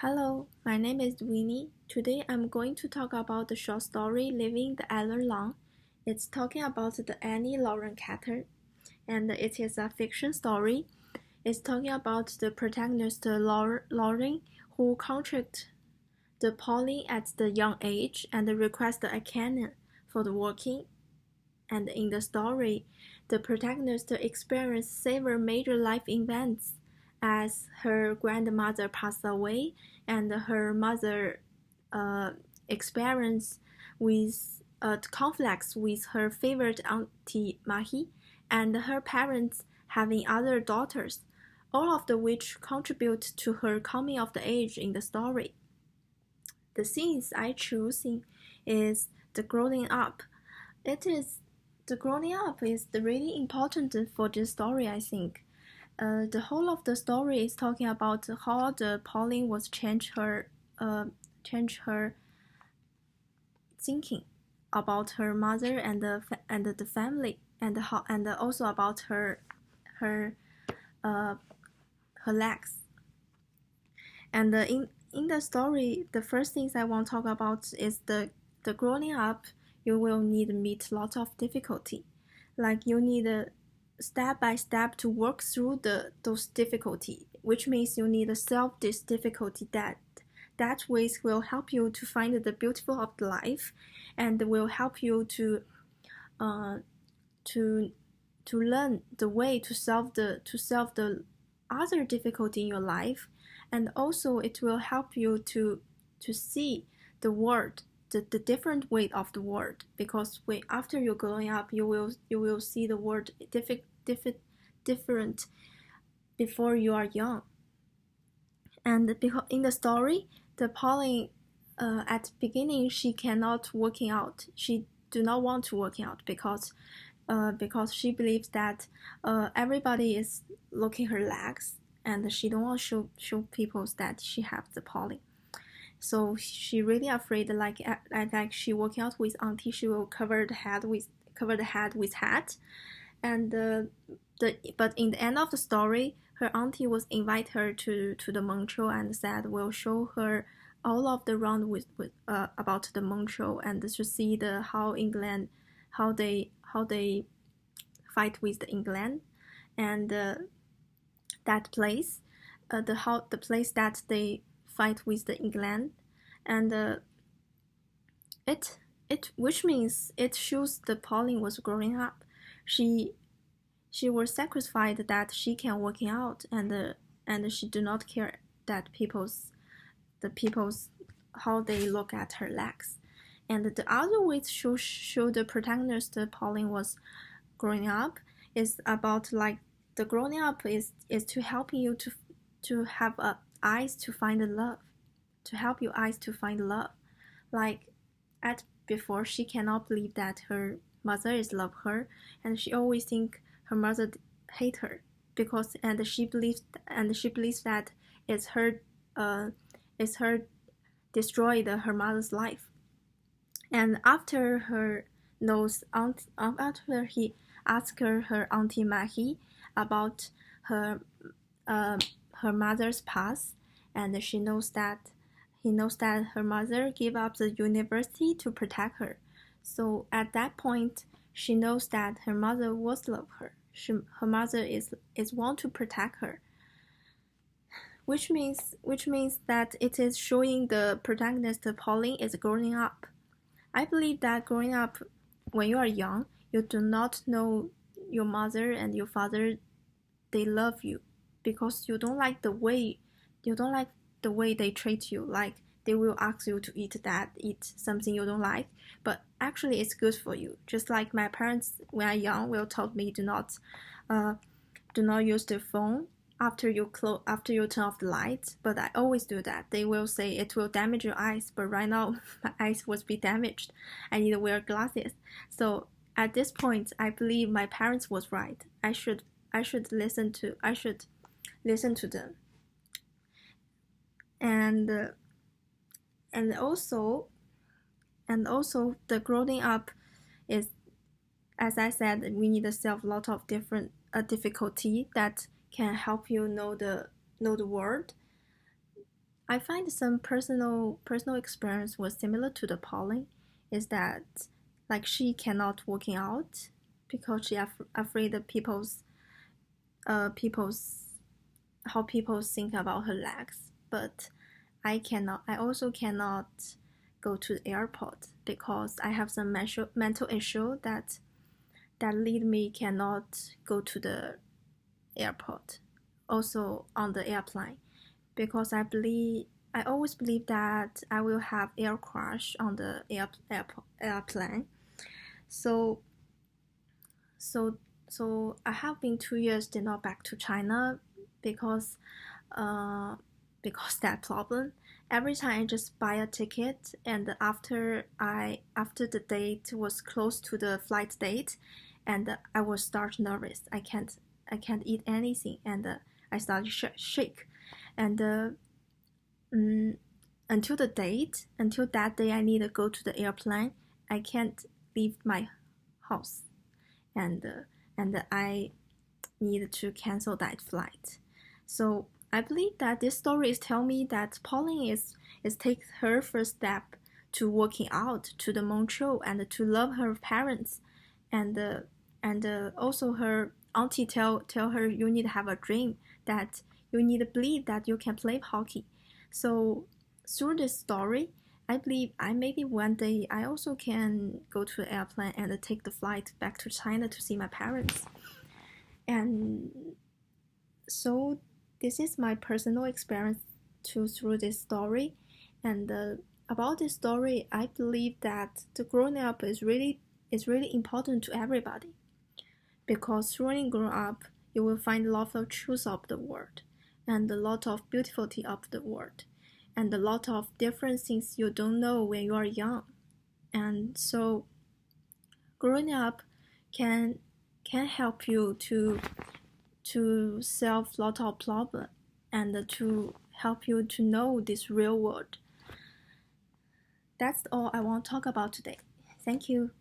Hello, my name is Winnie. Today I'm going to talk about the short story Living the Elder Long. It's talking about the Annie Lauren Carter, and it is a fiction story. It's talking about the protagonist Lauren who contract the Pauline at the young age and request a cannon for the working. And in the story, the protagonist experiences several major life events as her grandmother passed away and her mother experience with conflicts with her favorite auntie Mahi and her parents having other daughters, all of which contribute to her coming of the age in the story. The scenes I choosing is the growing up. It is the growing up is really important for this story, I think. The whole of the story is talking about how the Pauline was change her thinking about her mother and the family and also about her legs. And in the story, the first things I want to talk about is the growing up. You will need to meet lots of difficulty, like you need a step by step to work through those difficulty, which means you need to solve this difficulty that ways will help you to find the beautiful of the life, and will help you to learn the way to solve the other difficulty in your life, and also it will help you to see the world, the different way of the world, because after you're growing up you will see the world different before you are young. And because in the story, the Pauline at the beginning she cannot working out. She do not want to working out because she believes that everybody is looking her legs, and she don't want to show people that she have the Pauline. So she really afraid, like she working out with auntie, she will cover the head with hat, and but in the end of the story, her auntie was invite her to the Montreal and said we'll show her all of the round with about the Montreal, and to see how England how they fight with the England, and that place, the place that they fight with the England, and it which means it shows the Pauline was growing up. She was sacrificed that she can working out, and she do not care that people's how they look at her legs. And the other way to show the protagonist Pauline was growing up is about like the growing up is to helping you to have eyes to find love, to help your eyes to find love. Like at before she cannot believe that her mother is love her, and she always think her mother hate her because and she believes that it's her destroyed her mother's life. And after after he asked her auntie Mahi about her her mother's past, and he knows that her mother gave up the university to protect her. So at that point, she knows that her mother was love her. Her mother is want to protect her, which means that it is showing the protagonist Pauline is growing up. I believe that growing up, when you are young, you do not know your mother and your father, they love you because you don't like the way they treat you. Like they will ask you to eat something you don't like, but actually it's good for you. Just like my parents when I young will told me do not use the phone after you turn off the light, but I always do that. They will say it will damage your eyes, but right now my eyes would be damaged. I need to wear glasses. So at this point, I believe my parents was right. I should listen to them. And also the growing up is, as I said, we need to solve a lot of different difficulty that can help you know the world. I find some personal experience was similar to the Pauline, is that like she cannot working out because she afraid of people's how people think about her legs. But I also cannot go to the airport because I have some mental issue that lead me cannot go to the airport, also on the airplane, because I always believe that I will have air crash on the airplane. So so so I have been 2 years did not back to China because uh because that problem. Every time I just buy a ticket, and after the date was close to the flight date, and I will start nervous. I can't eat anything, and I start shake, and mm, until that day I need to go to the airplane. I can't leave my house, and I need to cancel that flight. So I believe that this story is telling me that Pauline is take her first step to working out to the Montreal and to love her parents, and also her auntie tell her you need to have a dream, that you need to believe that you can play hockey. So through this story, I believe I maybe one day I also can go to the airplane and take the flight back to China to see my parents. And so this is my personal experience through this story. And about this story, I believe that the growing up is really important to everybody, because when you grow up, you will find a lot of truth of the world, and a lot of beautifulty of the world, and a lot of different things you don't know when you are young. And so growing up can help you to solve lot of problem, and to help you to know this real world. That's all I want to talk about today. Thank you.